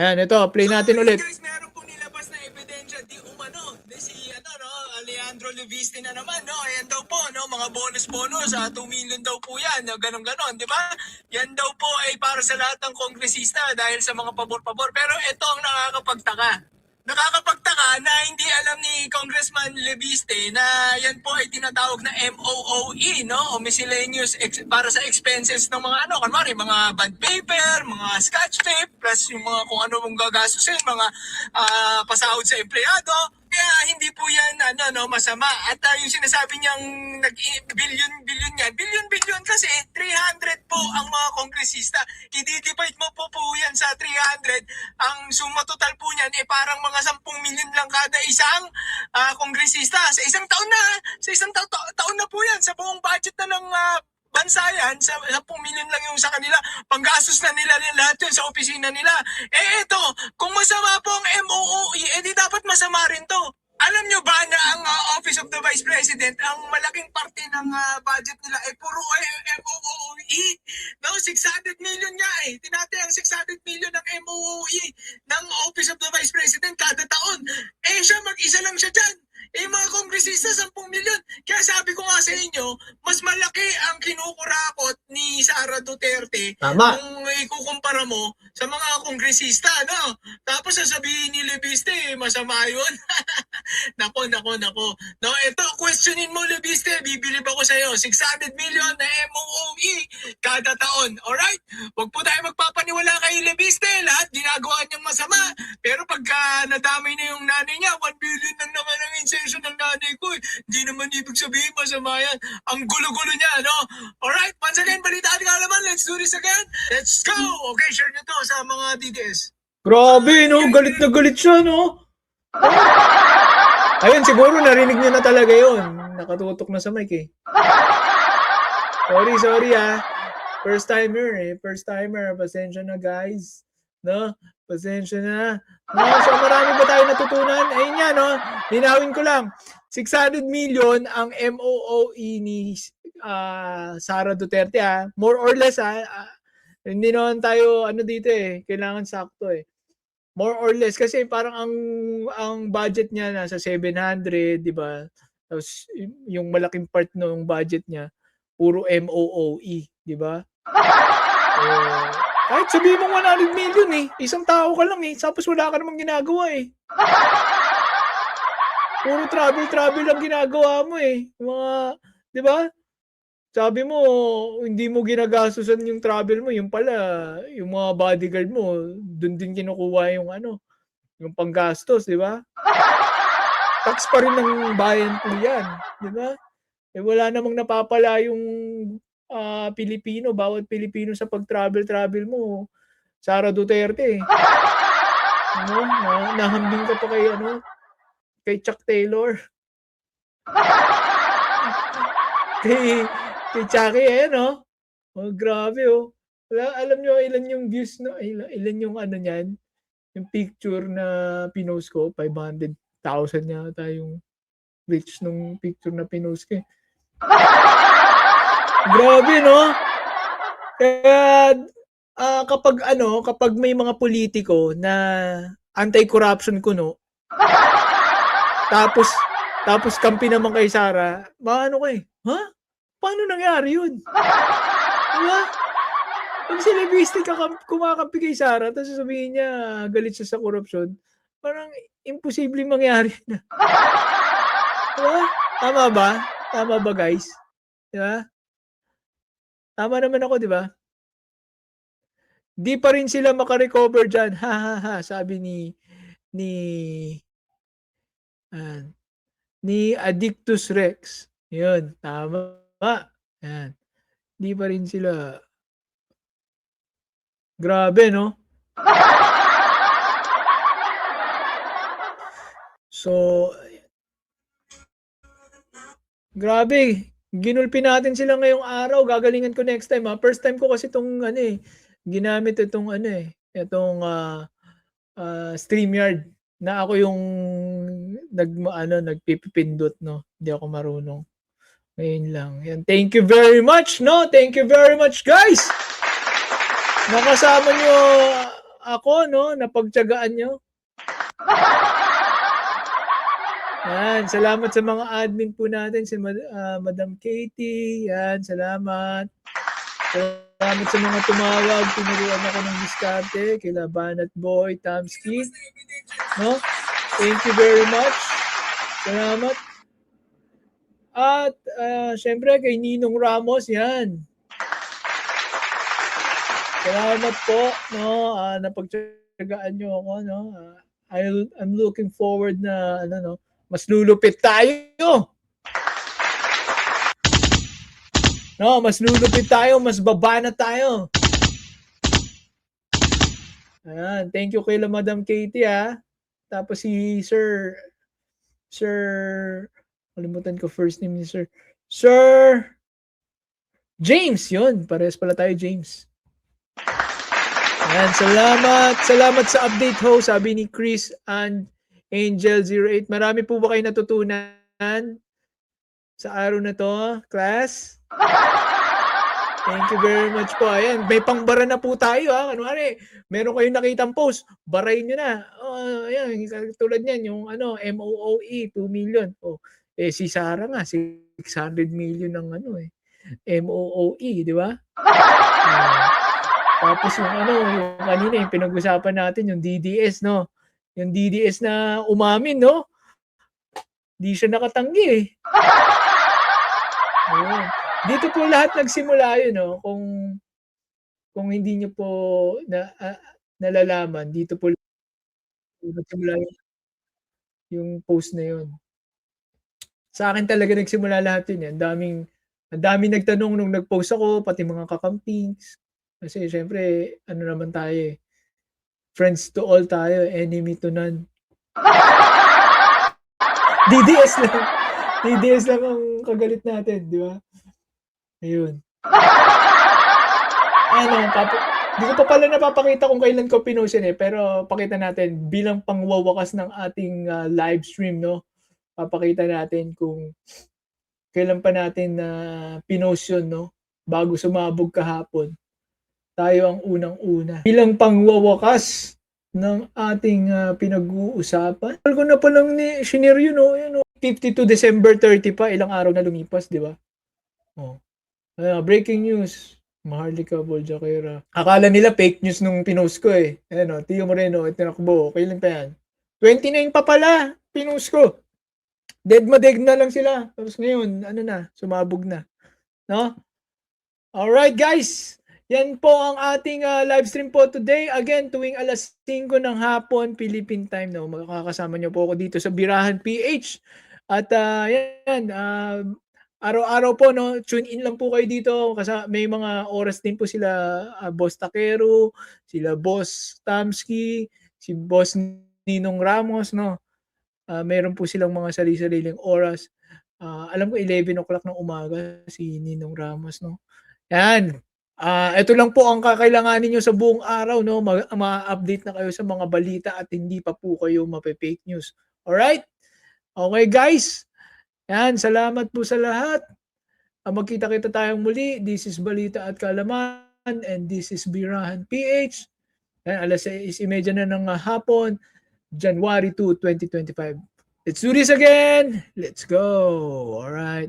Ayan, ito, play natin ulit. Guys, meron pong nilabas na ebidensya di umano. Si Alejandro Leviste na naman, no? Ayan daw po, no? Mga bonus, 2 million daw po yan, no? Ganon-ganon, di ba? Yan daw po ay para sa lahat ng kongresista dahil sa mga pabor-pabor. Pero ito ang nakakapagtaka. Nakakapagtaka na hindi alam ni Congressman Leviste na yan po ay tinatawag na MOOE, no? O miscellaneous para sa expenses ng mga kunwari, mga bond paper, mga scotch tape, plus yung mga kung ano mong gagastusin, mga pasahod sa empleyado. Kaya hindi po yan masama. At yung sinasabi niyang billion yan, billion kasi 300 po ang mga kongresista. I-divide mo po yan sa 300. Ang suma total po niyan parang mga 10 million lang kada isang kongresista. Sa isang taon na, taon na po yan. Sa buong budget na ng bansa yan, sa 10 million lang yung sa kanila, panggastos na nila lahat yun sa opisina nila. Eto, kung masama po ang MOOE, di dapat masama rin to. Alam nyo ba na ang Office of the Vice President, ang malaking parte ng budget nila ay puro MOOE? No, 600 million nga Tinatay ang 600 million ng MOOE ng Office of the Vice President kada taon. Siya mag-isa lang siya dyan. Mga kongresista, 10 milyon. Kaya sabi ko nga sa inyo, mas malaki ang kinukurakot ni Sara Duterte kung ikukumpara mo sa mga kongresista, no? Tapos sasabihin ni Leviste, masama yun. Nako. No, ito, questionin mo, Leviste, bibilib ako sa'yo. 600 million na MOOE kada taon. Alright? Huwag po tayo magpapaniwala kay Leviste. Lahat ginagawa niyang masama. Pero pagka nadamay na yung nanay niya, 1 billion lang naman ang insertion ng nanay ko. Hindi naman ibig sabihin masama yan. Ang gulo-gulo niya, no? Alright, once again, balitaan ka naman. Let's do this again. Let's go! Okay, share nyo to sa mga DDS. Grabe, no? Galit na galit siya, no? Ayun, siguro narinig niyo na talaga yun. Nakatutok na sa mic Sorry First timer. Pasensya na, guys. No? Pasensya na. No, so marami ba tayo natutunan? Ayun nga, no? Linawin ko lang. 600 million ang MOOE ni Sara Duterte, More or less, hindi naman tayo, dito kailangan sakto More or less. Kasi parang ang budget niya nasa 700, di ba? Tapos yung malaking part ng budget niya, puro MOOE, di ba? Kahit sabihin mo 100 million isang tao ka lang tapos wala ka namang ginagawa Puro travel lang ginagawa mo Mga, di ba? Sabi mo, hindi mo ginagastusan yung travel mo, yung pala, yung mga bodyguard mo, dun din kinukuha yung yung panggastos, di ba? Tax pa rin ng bayan po yan, di ba? Wala namang napapala yung Pilipino, bawat Pilipino sa pag-travel mo, Sara Duterte nahambing ka pa kay Chuck Taylor. kay Chucky Oh, grabe alam nyo ilan yung views ilan yung niyan, yung picture na pinost ko, 500,000 yata yung reach nung picture na pinost ko Grabe, no? Kaya kapag may mga politiko na anti-corruption kuno, tapos kampi naman kay Sara, paano nangyari yun? Diba? Pag si Leviste kumakampi kay Sara, tapos sasabihin niya galit siya sa corruption, parang imposible mangyari na. Diba? Tama ba, guys? Diba? Tama naman ako, di ba? Di pa rin sila makarecover dyan. Sabi ni Addictus Rex. Yun, tama. Yan. Di pa rin sila. Grabe, no? So, grabe. Ginulpi natin sila ngayong araw. Gagalingan ko next time. First time ko kasi itong ginamit itong StreamYard na ako yung nagpipindot, no. Hindi ako marunong. Ngayon lang. Yan. Thank you very much, no. Thank you very much, guys. Nakasama nyo ako, no, napagtiyagaan nyo. Yan, salamat sa mga admin po natin, si Madam Katie, yan, salamat. Salamat sa mga tumawag, tinuruan ako ng diskarte, kila Banat Boy, Tamski, no? Thank you very much. Salamat. At syempre kay Ninong Ramos, yan. Salamat po, no? Napagtiyagaan nyo ako, no? I'm looking forward na no, mas lulupit tayo. No, mas lulupit tayo, mas baba na tayo. Ayan, thank you kay Madam Katie, ha. Tapos si Sir kalimutan ko first name ni Sir James, yun. Parehas pala tayo, James. Ayan, salamat sa update ho, sabi ni Chris and Angel08. Marami po ba kayo natutunan sa araw na to, class? Thank you very much po. Ayan, may pangbara na po tayo, ha. Kunwari, meron kayong nakitang post, barayin nyo na. Ayan, tulad niyan, yung MOOE, 2 million. Si Sarah nga, 600 million ng MOOE, di ba? Tapos yung yung kanina, yung pinag-usapan natin, yung DDS, no? Yung DDS na umamin, no? Di siya nakatanggi, eh. Ayun. Dito po lahat nagsimula yun, no? Kung hindi nyo po nalalaman, dito po nagsimula yung post na yun. Sa akin talaga nagsimula lahat yun. Ang daming nagtanong nung nag-post ako, pati mga kakampings. Kasi syempre, naman tayo, friends to all tayo, enemy to none. DDS lang ang kagalit natin, di ba? Ayun. Di ko pa pala napapakita kung kailan ko pinost yun, pero pakita natin bilang pangwawakas ng ating live stream, no? Papakita natin kung kailan pa natin pinost yun, no? Bago sumabog kahapon. Tayo ang unang-una. Bilang pangwawakas ng ating pinag-uusapan. Ko na palang ni shinare yun, no? 52 December 30 pa, ilang araw na lumipas, di ba? Breaking news. Maharlika Boljakera. Akala nila fake news nung pinost ko, eh. Ayan, Tio Moreno, itinakbo. Kailan pa yan? 29 pa pala, pinost ko. Dead na lang sila. Tapos ngayon, sumabog na. No? Alright, guys. Yan po ang ating live stream po today. Again, tuwing alas 5 ng hapon, Philippine time. No? Makakasama nyo po ako dito sa Birahan PH. At yan, araw-araw po, no, tune in lang po kayo dito kasi may mga oras din po sila Boss Takero, sila Boss Tamski, si Boss Ninong Ramos, no. Meron po silang mga sarili-sariling oras. Alam ko 11 o'clock ng umaga si Ninong Ramos, no. Yan. Ito lang po ang kakailanganin niyo sa buong araw, no. Ma-update na kayo sa mga balita at hindi pa po kayo mape-fake news. Alright? Okay, guys. Yan, salamat po sa lahat. Magkita-kita tayong muli. This is Balita at Kaalaman and this is Birahan PH. Yan, alas 6:30 na ng hapon, January 2, 2025. Let's do this again. Let's go. All right.